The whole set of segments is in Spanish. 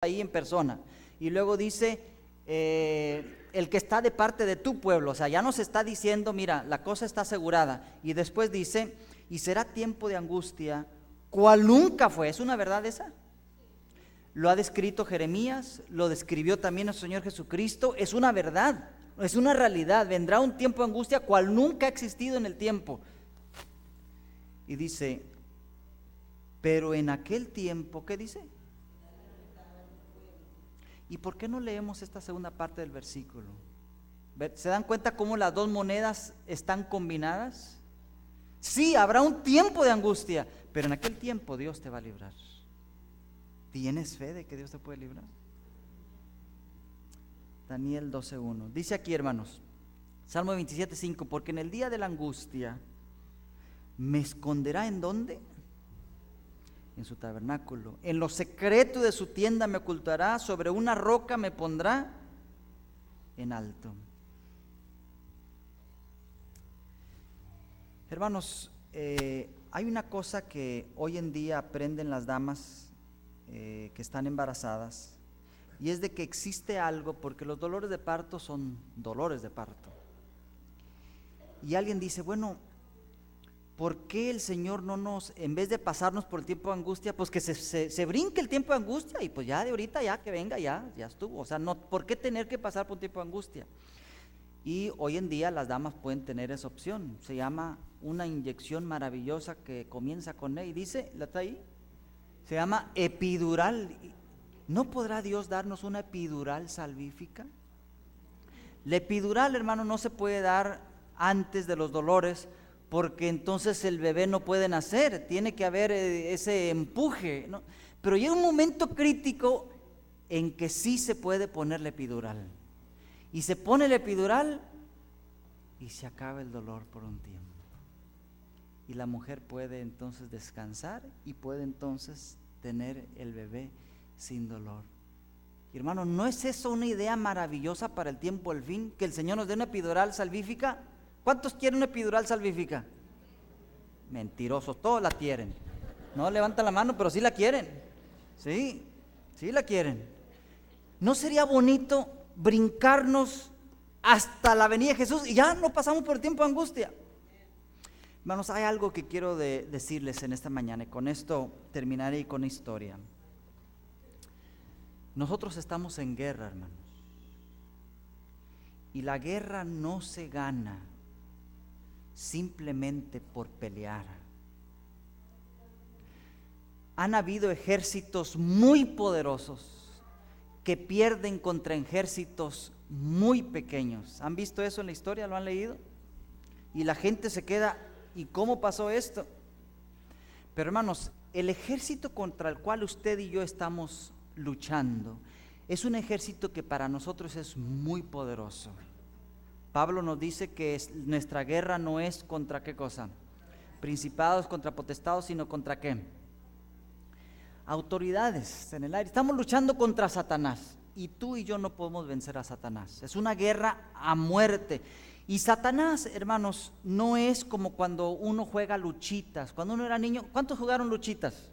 ahí en persona. Y luego dice, el que está de parte de tu pueblo. O sea, ya nos está diciendo, mira, la cosa está asegurada. Y después dice, y será tiempo de angustia, cual nunca fue. ¿Es una verdad esa? Lo ha descrito Jeremías, lo describió también el Señor Jesucristo. Es una verdad, es una realidad. Vendrá un tiempo de angustia cual nunca ha existido en el tiempo. Y dice, pero en aquel tiempo, ¿qué dice? ¿Y por qué no leemos esta segunda parte del versículo? ¿Se dan cuenta cómo las dos monedas están combinadas? Sí, habrá un tiempo de angustia, pero en aquel tiempo Dios te va a librar. ¿Tienes fe de que Dios te puede librar? Daniel 12:1. Dice aquí, hermanos, Salmo 27:5, porque en el día de la angustia me esconderá ¿en dónde? En su tabernáculo. En lo secreto de su tienda me ocultará, sobre una roca me pondrá en alto. Hermanos, hay una cosa que hoy en día aprenden las damas que están embarazadas, y es de que existe algo, porque los dolores de parto son dolores de parto. Y alguien dice, bueno, ¿por qué el Señor no nos, en vez de pasarnos por el tiempo de angustia, pues que se brinque el tiempo de angustia y pues ya de ahorita ya que venga, ya estuvo? O sea, no, ¿por qué tener que pasar por un tiempo de angustia? Y hoy en día las damas pueden tener esa opción. Se llama una inyección maravillosa que comienza con E y dice, ¿la está ahí? Se llama epidural. ¿No podrá Dios darnos una epidural salvífica? La epidural, hermano, no se puede dar antes de los dolores, porque entonces el bebé no puede nacer, tiene que haber ese empuje, ¿no? Pero llega un momento crítico en que sí se puede poner la epidural. Y se pone la epidural y se acaba el dolor por un tiempo. Y la mujer puede entonces descansar y puede entonces tener el bebé sin dolor. Y hermano, ¿no es eso una idea maravillosa para el tiempo del fin? Que el Señor nos dé una epidural salvífica. ¿Cuántos quieren una epidural salvífica? Mentirosos, todos la quieren. No levantan la mano, pero sí la quieren. Sí la quieren. ¿No sería bonito brincarnos hasta la venida de Jesús y ya no pasamos por el tiempo de angustia? Hermanos, hay algo que quiero decirles en esta mañana, y con esto terminaré con historia. Nosotros estamos en guerra, hermanos, y la guerra no se gana simplemente por pelear. Han habido ejércitos muy poderosos que pierden contra ejércitos muy pequeños. ¿Han visto eso en la historia? ¿Lo han leído? Y la gente se queda, ¿y cómo pasó esto? Pero hermanos, el ejército contra el cual usted y yo estamos luchando es un ejército que para nosotros es muy poderoso. Pablo nos dice que nuestra guerra no es contra ¿qué cosa? Principados, contra potestados, sino contra ¿qué? Autoridades en el aire. Estamos luchando contra Satanás, y tú y yo no podemos vencer a Satanás. Es una guerra a muerte. Y Satanás, hermanos, no es como cuando uno juega luchitas. Cuando uno era niño, ¿cuántos jugaron luchitas?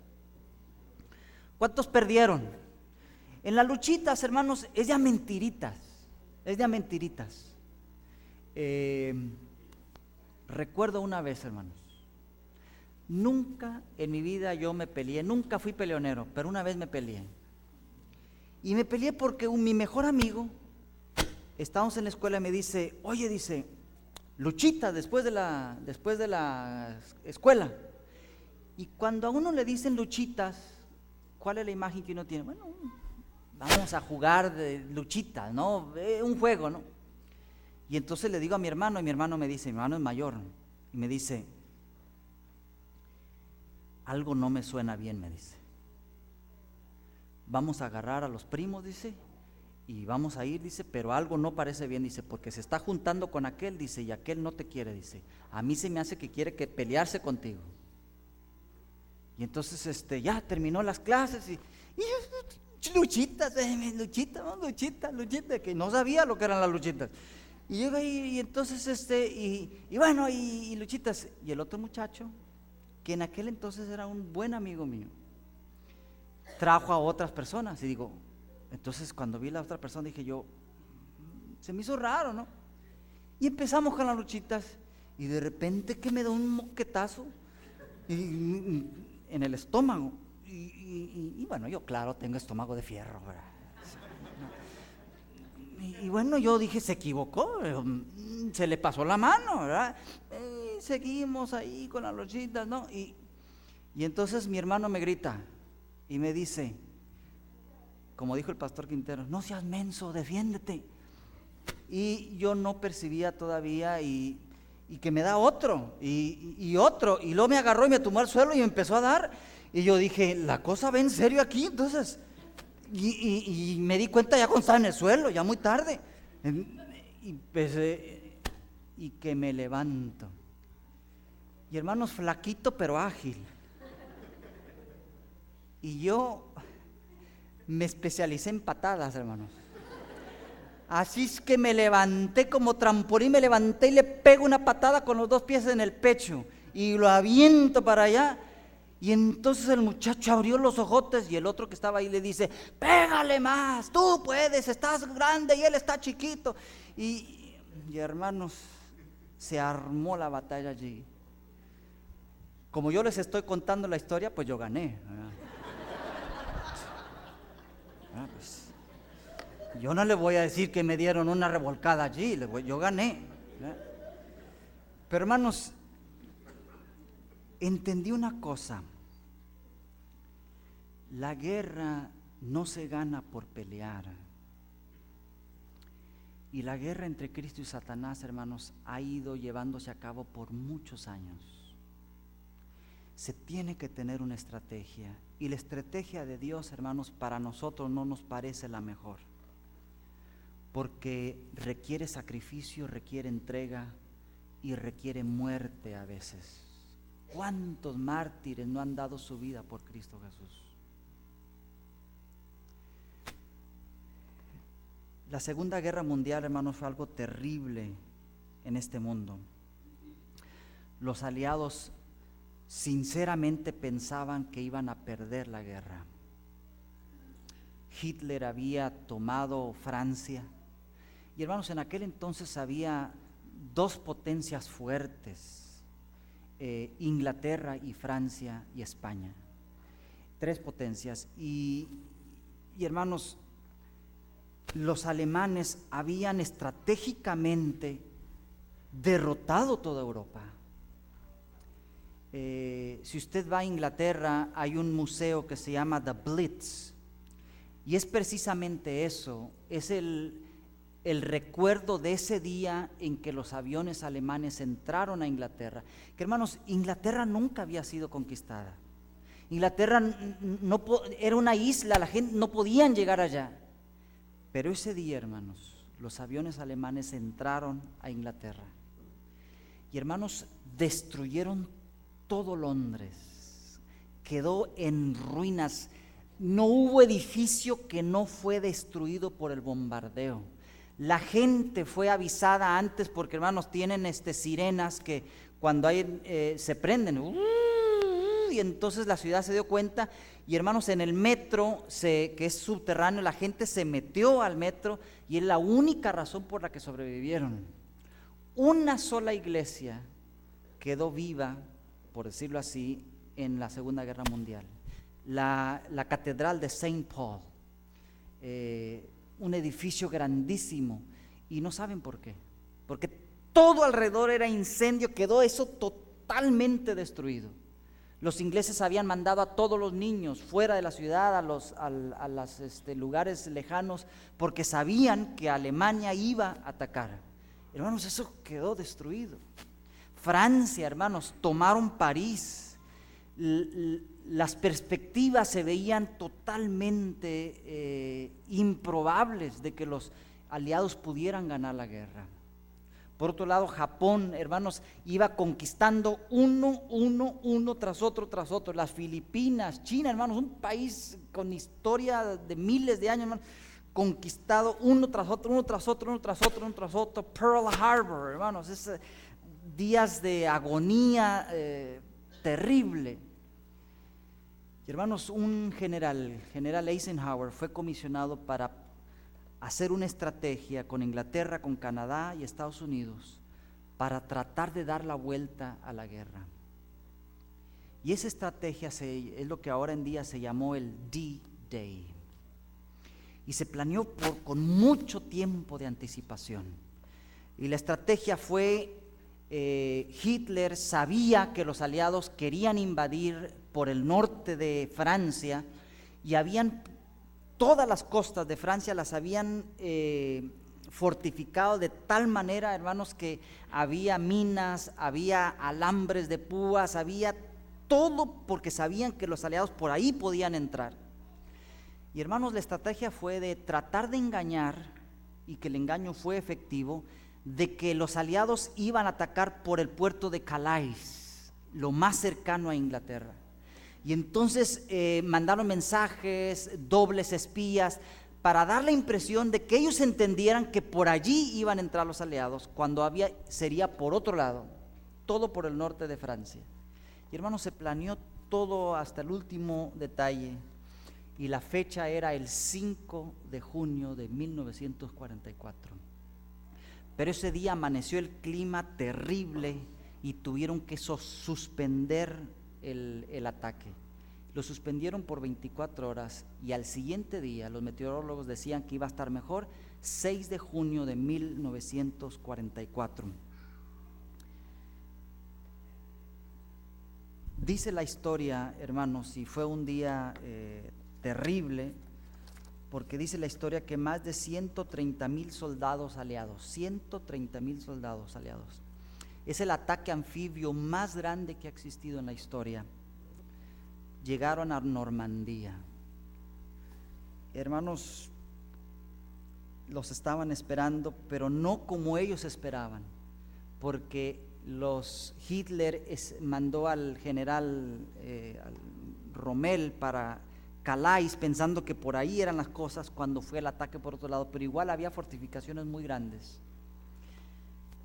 ¿Cuántos perdieron? En las luchitas, hermanos, es de a mentiritas. Es de a mentiritas. Recuerdo una vez, hermanos, nunca en mi vida yo me peleé, nunca fui peleonero, pero una vez me peleé. Y me peleé porque mi mejor amigo, estábamos en la escuela y me dice, oye, dice, luchita después de la escuela. Y cuando a uno le dicen luchitas, ¿cuál es la imagen que uno tiene? Bueno, vamos a jugar de luchitas, ¿no? Un juego, ¿no? Y entonces le digo a mi hermano, y mi hermano me dice, mi hermano es mayor, y me dice, algo no me suena bien, me dice. Vamos a agarrar a los primos, dice, y vamos a ir, dice, pero algo no parece bien, dice, porque se está juntando con aquel, dice, y aquel no te quiere, dice. A mí se me hace que quiere pelearse contigo. Y entonces ya terminó las clases y luchitas, luchitas, que no sabía lo que eran las luchitas. Y llega y entonces bueno, y luchitas. Y el otro muchacho, que en aquel entonces era un buen amigo mío, trajo a otras personas y digo, Entonces cuando vi a la otra persona dije yo, se me hizo raro, ¿no? Y empezamos con las luchitas y de repente que me da un moquetazo en el estómago. Y bueno, yo claro tengo estómago de fierro, ¿verdad? Y bueno, yo dije, se equivocó, se le pasó la mano, ¿verdad? Y seguimos ahí con las luchitas, ¿no? Y entonces mi hermano me grita y me dice, como dijo el pastor Quintero, no seas menso, defiéndete. Y yo no percibía todavía y que me da otro y otro, y luego me agarró y me tumbó al suelo y me empezó a dar, y yo dije, la cosa va en serio aquí, entonces, y me di cuenta ya cuando estaba en el suelo, ya muy tarde, y que me levanto, y hermanos, flaquito pero ágil, y yo me especialicé en patadas, hermanos. Así es que me levanté como trampolín, me levanté y le pego una patada con los dos pies en el pecho y lo aviento para allá. Y entonces el muchacho abrió los ojotes y el otro que estaba ahí le dice, pégale más, tú puedes, estás grande y él está chiquito. Y hermanos, se armó la batalla allí. Como yo les estoy contando la historia, pues yo gané. Pues, yo no le voy a decir que me dieron una revolcada allí, yo gané. Pero hermanos, entendí una cosa: la guerra no se gana por pelear. Y la guerra entre Cristo y Satanás, hermanos, ha ido llevándose a cabo por muchos años. Se tiene que tener una estrategia, y la estrategia de Dios, hermanos, para nosotros no nos parece la mejor, porque requiere sacrificio, requiere entrega y requiere muerte a veces. ¿Cuántos mártires no han dado su vida por Cristo Jesús? La Segunda Guerra Mundial, hermanos, fue algo terrible en este mundo. Los aliados sinceramente pensaban que iban a perder la guerra. Hitler había tomado Francia. Y hermanos, en aquel entonces había dos potencias fuertes, Inglaterra y Francia y España. Tres potencias. Y hermanos, los alemanes habían estratégicamente derrotado toda Europa. Si usted va a Inglaterra, hay un museo que se llama The Blitz, y es precisamente eso, es el recuerdo de ese día en que los aviones alemanes entraron a Inglaterra. Que hermanos, Inglaterra nunca había sido conquistada. Inglaterra era una isla, la gente no podían llegar allá. Pero ese día, hermanos, los aviones alemanes entraron a Inglaterra. Y hermanos, destruyeron todo Londres. Quedó en ruinas. No hubo edificio que no fue destruido por el bombardeo. La gente fue avisada antes, porque hermanos, tienen sirenas que cuando se prenden, y entonces la ciudad se dio cuenta. Y hermanos, en el metro, que es subterráneo, la gente se metió al metro, y es la única razón por la que sobrevivieron. Una sola iglesia quedó viva, por decirlo así, en la Segunda Guerra Mundial. La catedral de St. Paul, un edificio grandísimo, y no saben por qué, porque todo alrededor era incendio, quedó eso totalmente destruido. Los ingleses habían mandado a todos los niños fuera de la ciudad, a los lugares lejanos, porque sabían que Alemania iba a atacar. Hermanos, eso quedó destruido. Francia, hermanos, tomaron París. Las perspectivas se veían totalmente improbables de que los aliados pudieran ganar la guerra. Por otro lado, Japón, hermanos, iba conquistando uno tras otro. Las Filipinas, China, hermanos, un país con historia de miles de años, hermanos, conquistado uno tras otro. Pearl Harbor, hermanos, días de agonía terrible. Y hermanos, general Eisenhower, fue comisionado para hacer una estrategia con Inglaterra, con Canadá y Estados Unidos para tratar de dar la vuelta a la guerra. Y esa estrategia es lo que ahora en día se llamó el D-Day. Y se planeó con mucho tiempo de anticipación. Y la estrategia fue, Hitler sabía que los aliados querían invadir por el norte de Francia y todas las costas de Francia las habían fortificado de tal manera, hermanos, que había minas, había alambres de púas, había todo, porque sabían que los aliados por ahí podían entrar. Y hermanos, la estrategia fue de tratar de engañar, y que el engaño fue efectivo, de que los aliados iban a atacar por el puerto de Calais, lo más cercano a Inglaterra. Y entonces mandaron mensajes, dobles espías, para dar la impresión de que ellos entendieran que por allí iban a entrar los aliados, cuando sería por otro lado, todo por el norte de Francia. Y hermanos, se planeó todo hasta el último detalle, y la fecha era el 5 de junio de 1944. Pero ese día amaneció el clima terrible y tuvieron que suspender el ataque. Lo suspendieron por 24 horas y al siguiente día los meteorólogos decían que iba a estar mejor, 6 de junio de 1944. Dice la historia, hermanos, y fue un día terrible, porque dice la historia que más de 130,000 soldados aliados, 130,000 soldados aliados. Es el ataque anfibio más grande que ha existido en la historia. Llegaron a Normandía. Hermanos, los estaban esperando, pero no como ellos esperaban, porque Hitler mandó al general al Rommel para Calais, pensando que por ahí eran las cosas, cuando fue el ataque por otro lado, pero igual había fortificaciones muy grandes.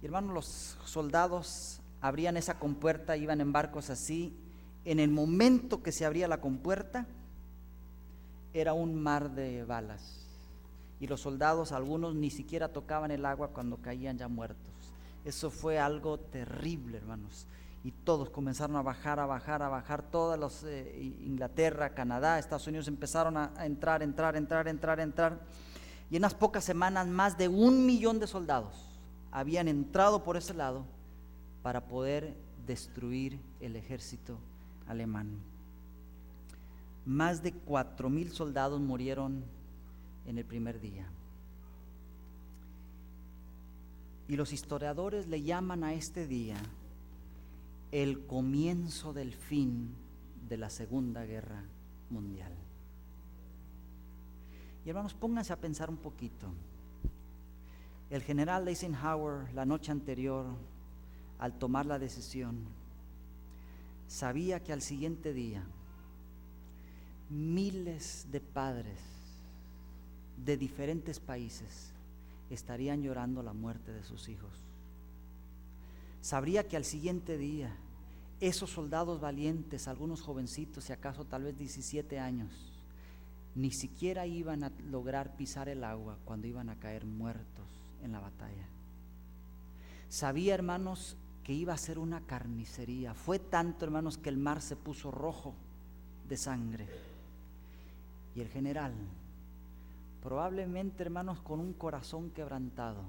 Y hermanos, los soldados abrían esa compuerta, iban en barcos así. En el momento que se abría la compuerta, era un mar de balas. Y los soldados, algunos ni siquiera tocaban el agua cuando caían ya muertos. Eso fue algo terrible, hermanos. Y todos comenzaron a bajar, todos los Inglaterra, Canadá, Estados Unidos empezaron a entrar. Y en unas pocas semanas más de 1,000,000 de soldados habían entrado por ese lado para poder destruir el ejército alemán. Más de 4,000 soldados murieron en el primer día. Y los historiadores le llaman a este día el comienzo del fin de la Segunda Guerra Mundial. Y hermanos, pónganse a pensar un poquito. El general Eisenhower, la noche anterior, al tomar la decisión, sabía que al siguiente día miles de padres de diferentes países estarían llorando la muerte de sus hijos. Sabría que al siguiente día esos soldados valientes, algunos jovencitos, si acaso tal vez 17 años, ni siquiera iban a lograr pisar el agua cuando iban a caer muertos en la batalla. Sabía, hermanos, que iba a ser una carnicería. Fue tanto, hermanos, que el mar se puso rojo de sangre. Y el general, probablemente, hermanos, con un corazón quebrantado,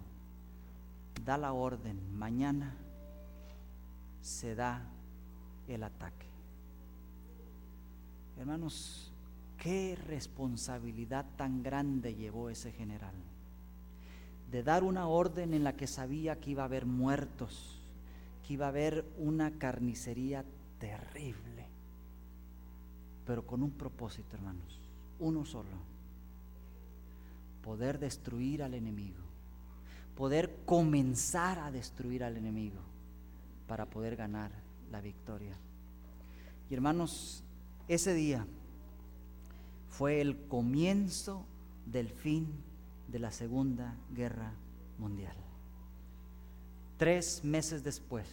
da la orden: mañana se da el ataque. Hermanos, qué responsabilidad tan grande llevó ese general, de dar una orden en la que sabía que iba a haber muertos, que iba a haber una carnicería terrible, pero con un propósito, hermanos, uno solo: poder destruir al enemigo, poder comenzar a destruir al enemigo para poder ganar la victoria. Y hermanos, ese día fue el comienzo del fin de la Segunda Guerra Mundial. 3 meses después,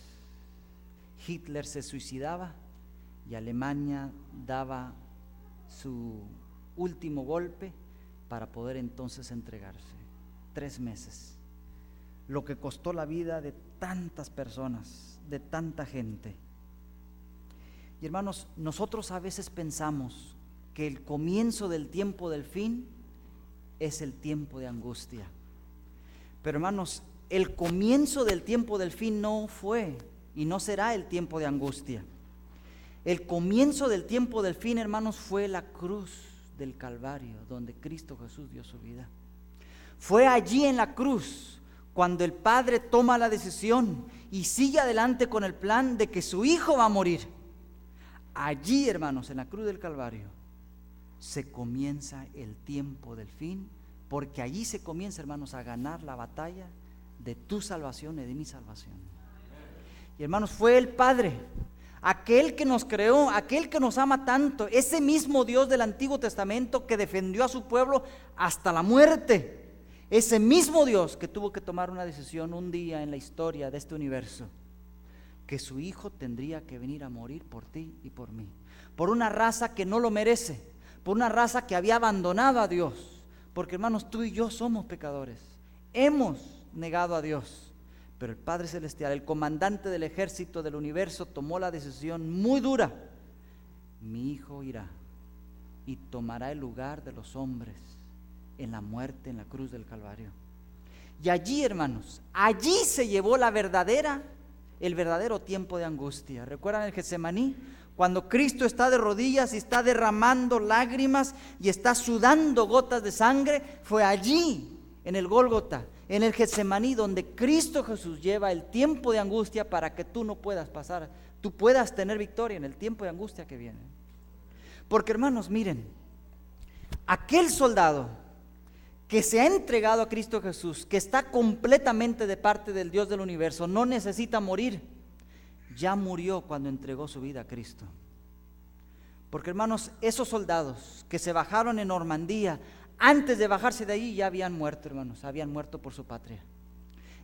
Hitler se suicidaba y Alemania daba su último golpe para poder entonces entregarse. 3 meses. Lo que costó la vida de tantas personas, de tanta gente. Y hermanos, nosotros a veces pensamos que el comienzo del tiempo del fin es el tiempo de angustia. Pero hermanos, el comienzo del tiempo del fin no fue y no será el tiempo de angustia. El comienzo del tiempo del fin, hermanos, fue la cruz del Calvario, donde Cristo Jesús dio su vida. Fue allí en la cruz cuando el Padre toma la decisión y sigue adelante con el plan de que su Hijo va a morir. Allí, hermanos, en la cruz del Calvario, se comienza el tiempo del fin, porque allí se comienza, hermanos, a ganar la batalla de tu salvación y de mi salvación. Y hermanos, fue el Padre, aquel que nos creó, aquel que nos ama tanto, ese mismo Dios del Antiguo Testamento que defendió a su pueblo hasta la muerte. Ese mismo Dios que tuvo que tomar una decisión un día en la historia de este universo, que su Hijo tendría que venir a morir por ti y por mí, por una raza que no lo merece, por una raza que había abandonado a Dios, porque hermanos, tú y yo somos pecadores, hemos negado a Dios, pero el Padre Celestial, el comandante del ejército del universo, tomó la decisión muy dura: mi Hijo irá y tomará el lugar de los hombres en la muerte, en la cruz del Calvario. Y allí, hermanos, allí se llevó el verdadero tiempo de angustia. ¿Recuerdan el Getsemaní? Cuando Cristo está de rodillas y está derramando lágrimas y está sudando gotas de sangre, fue allí, en el Gólgota, en el Getsemaní, donde Cristo Jesús lleva el tiempo de angustia para que tú no puedas pasar, tú puedas tener victoria en el tiempo de angustia que viene. Porque hermanos, miren, aquel soldado que se ha entregado a Cristo Jesús, que está completamente de parte del Dios del universo, no necesita morir, ya murió cuando entregó su vida a Cristo. Porque hermanos, esos soldados que se bajaron en Normandía, antes de bajarse de ahí ya habían muerto, hermanos, habían muerto por su patria.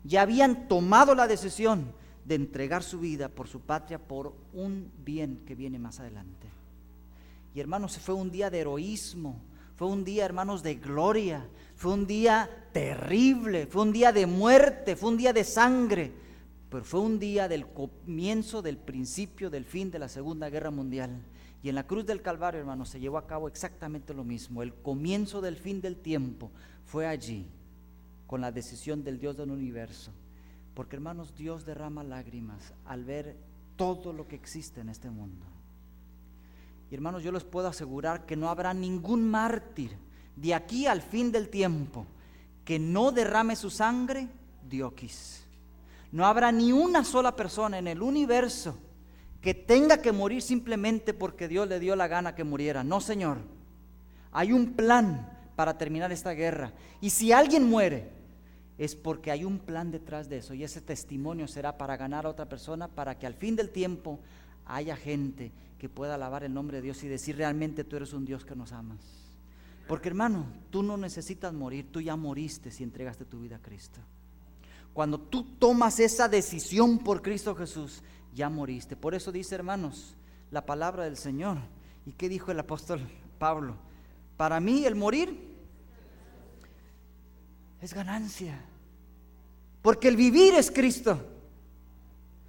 Ya habían tomado la decisión de entregar su vida por su patria, por un bien que viene más adelante. Y hermanos, fue un día de heroísmo, fue un día, hermanos, de gloria, fue un día terrible, fue un día de muerte, fue un día de sangre, pero fue un día del comienzo, del principio, del fin de la Segunda Guerra Mundial. Y en la cruz del Calvario, hermanos, se llevó a cabo exactamente lo mismo. El comienzo del fin del tiempo fue allí, con la decisión del Dios del universo. Porque, hermanos, Dios derrama lágrimas al ver todo lo que existe en este mundo. Y hermanos, yo les puedo asegurar que no habrá ningún mártir de aquí al fin del tiempo que no derrame su sangre dioquis. No habrá ni una sola persona en el universo que tenga que morir simplemente porque Dios le dio la gana que muriera. No, Señor. Hay un plan para terminar esta guerra. Y si alguien muere, es porque hay un plan detrás de eso. Y ese testimonio será para ganar a otra persona, para que al fin del tiempo haya gente que pueda alabar el nombre de Dios y decir: realmente tú eres un Dios que nos amas. Porque, hermano, tú no necesitas morir, tú ya moriste si entregaste tu vida a Cristo. Cuando tú tomas esa decisión por Cristo Jesús, ya moriste. Por eso dice, hermanos, la palabra del Señor. ¿Y qué dijo el apóstol Pablo? Para mí el morir es ganancia, porque el vivir es Cristo.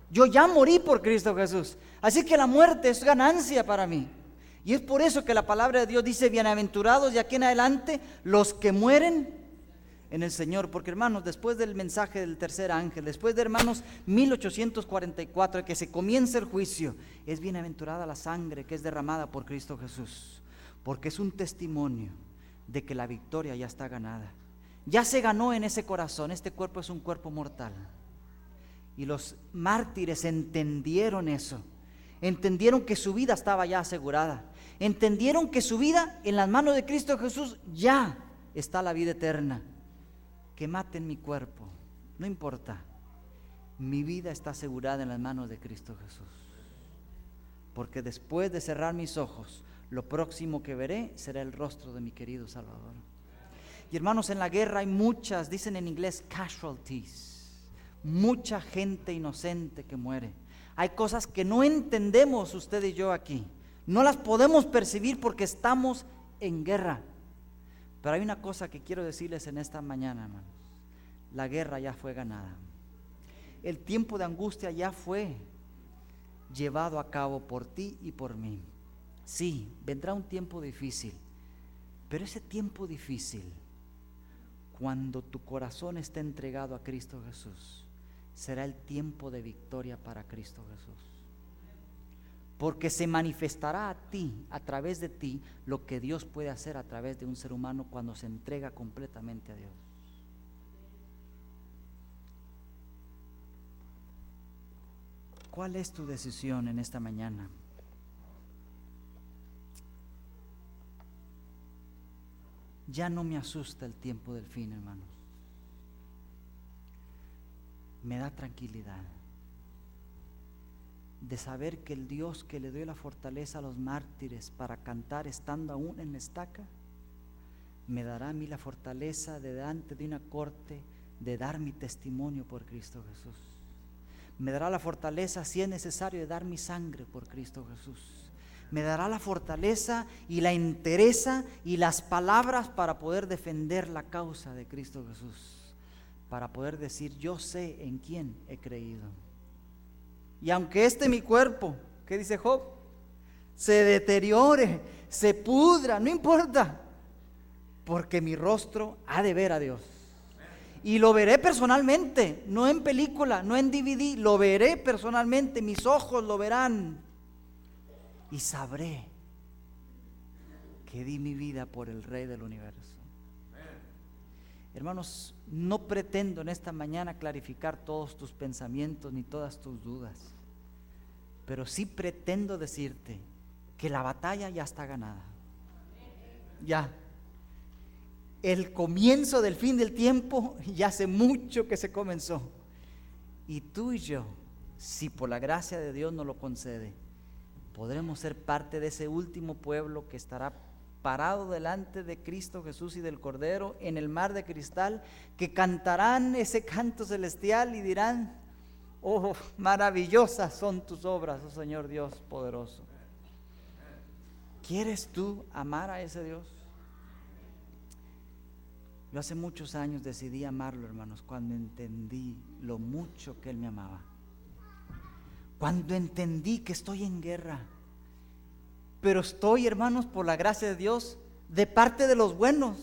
Yo ya morí por Cristo Jesús, así que la muerte es ganancia para mí. Y es por eso que la palabra de Dios dice: bienaventurados de aquí en adelante los que mueren en el Señor. Porque, hermanos, después del mensaje del tercer ángel, después de, hermanos, 1844, que se comienza el juicio, es bienaventurada la sangre que es derramada por Cristo Jesús, porque es un testimonio de que la victoria ya está ganada. Ya se ganó en ese corazón. Este cuerpo es un cuerpo mortal. Y los mártires entendieron eso. Entendieron que su vida estaba ya asegurada. Entendieron que su vida en las manos de Cristo Jesús ya está la vida eterna. Que maten mi cuerpo, no importa. Mi vida está asegurada en las manos de Cristo Jesús. Porque después de cerrar mis ojos, lo próximo que veré será el rostro de mi querido Salvador. Y hermanos, en la guerra hay muchas, dicen en inglés, casualties. Mucha gente inocente que muere. Hay cosas que no entendemos usted y yo aquí. No las podemos percibir porque estamos en guerra. Pero hay una cosa que quiero decirles en esta mañana, hermanos. La guerra ya fue ganada. El tiempo de angustia ya fue llevado a cabo por ti y por mí. Sí, vendrá un tiempo difícil, pero ese tiempo difícil, cuando tu corazón esté entregado a Cristo Jesús, será el tiempo de victoria para Cristo Jesús. Porque se manifestará a ti, a través de ti, lo que Dios puede hacer a través de un ser humano cuando se entrega completamente a Dios. ¿Cuál es tu decisión en esta mañana? Ya no me asusta el tiempo del fin, hermanos. Me da tranquilidad de saber que el Dios que le dio la fortaleza a los mártires para cantar estando aún en la estaca, me dará a mí la fortaleza de delante de una corte de dar mi testimonio por Cristo Jesús. Me dará la fortaleza, si es necesario, de dar mi sangre por Cristo Jesús. Me dará la fortaleza y la entereza y las palabras para poder defender la causa de Cristo Jesús, para poder decir: yo sé en quién he creído. Y aunque mi cuerpo, ¿qué dice Job?, se deteriore, se pudra, no importa, porque mi rostro ha de ver a Dios. Y lo veré personalmente, no en película, no en DVD, lo veré personalmente, mis ojos lo verán. Y sabré que di mi vida por el Rey del universo. Hermanos, no pretendo en esta mañana clarificar todos tus pensamientos ni todas tus dudas, pero sí pretendo decirte que la batalla ya está ganada. Ya. El comienzo del fin del tiempo ya hace mucho que se comenzó. Y tú y yo, si por la gracia de Dios nos lo concede, podremos ser parte de ese último pueblo que estará parado delante de Cristo Jesús y del Cordero en el mar de cristal, que cantarán ese canto celestial y dirán: oh, maravillosas son tus obras, oh Señor Dios poderoso. ¿Quieres tú amar a ese Dios? Yo hace muchos años decidí amarlo, hermanos, cuando entendí lo mucho que Él me amaba. Cuando entendí que estoy en guerra, pero estoy, hermanos, por la gracia de Dios, de parte de los buenos.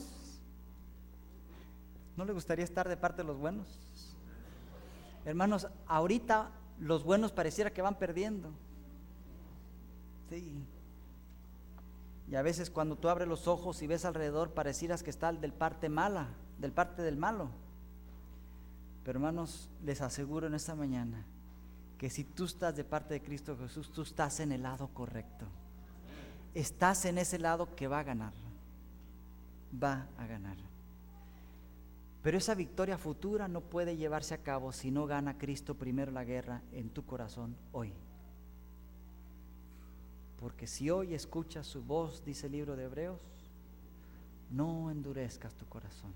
¿No le gustaría estar de parte de los buenos? Hermanos, ahorita los buenos pareciera que van perdiendo. Sí. Y a veces cuando tú abres los ojos y ves alrededor, parecieras que está del parte mala, del parte del malo. Pero hermanos, les aseguro en esta mañana que si tú estás de parte de Cristo Jesús, tú estás en el lado correcto. Estás en ese lado que va a ganar. Va a ganar. Pero esa victoria futura no puede llevarse a cabo si no gana Cristo primero la guerra en tu corazón hoy. Porque si hoy escuchas su voz, dice el libro de Hebreos, no endurezcas tu corazón.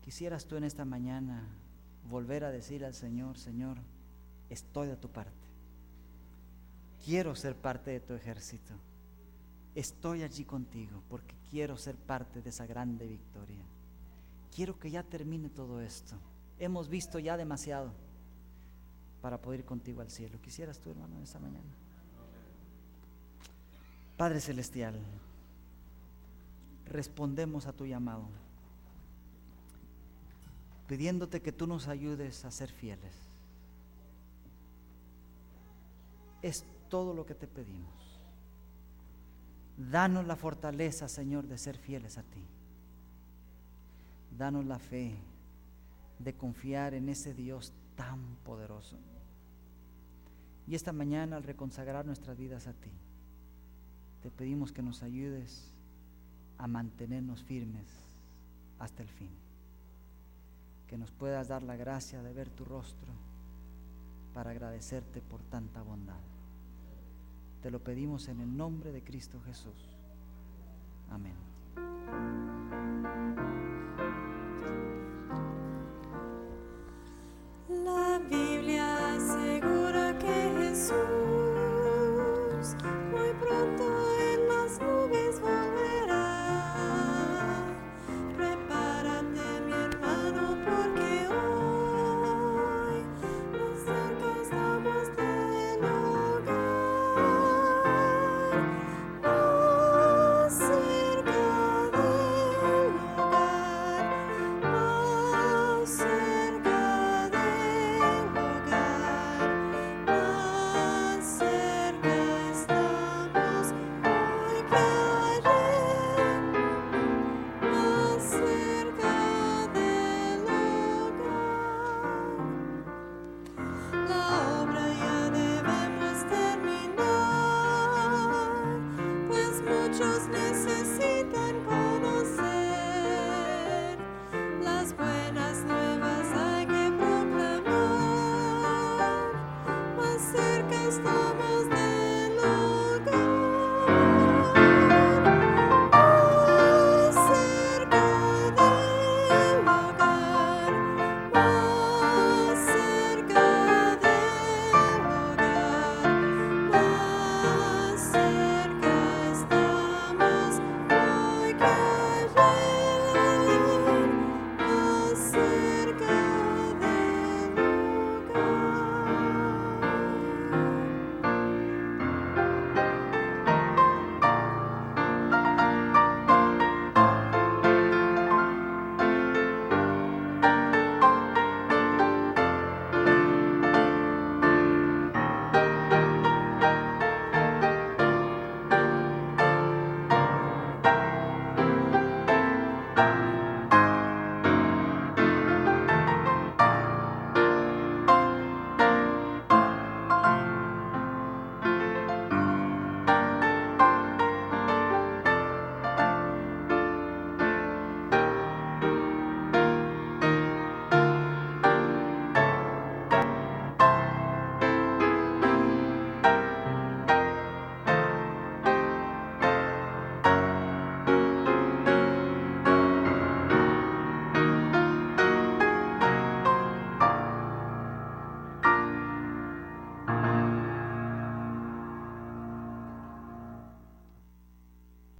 Quisieras tú en esta mañana volver a decir al Señor: Señor, estoy de tu parte. Quiero ser parte de tu ejército. Estoy allí contigo porque quiero ser parte de esa grande victoria. Quiero que ya termine todo esto. Hemos visto ya demasiado para poder ir contigo al cielo. ¿Quisieras tú, hermano, en esta mañana? Padre Celestial, respondemos a tu llamado, pidiéndote que tú nos ayudes a ser fieles. Es todo lo que te pedimos. Danos la fortaleza, Señor, de ser fieles a ti. Danos la fe de confiar en ese Dios tan poderoso. Y esta mañana, al reconsagrar nuestras vidas a ti, te pedimos que nos ayudes a mantenernos firmes hasta el fin. Que nos puedas dar la gracia de ver tu rostro para agradecerte por tanta bondad. Te lo pedimos en el nombre de Cristo Jesús. Amén. La Biblia asegura que Jesús Amén.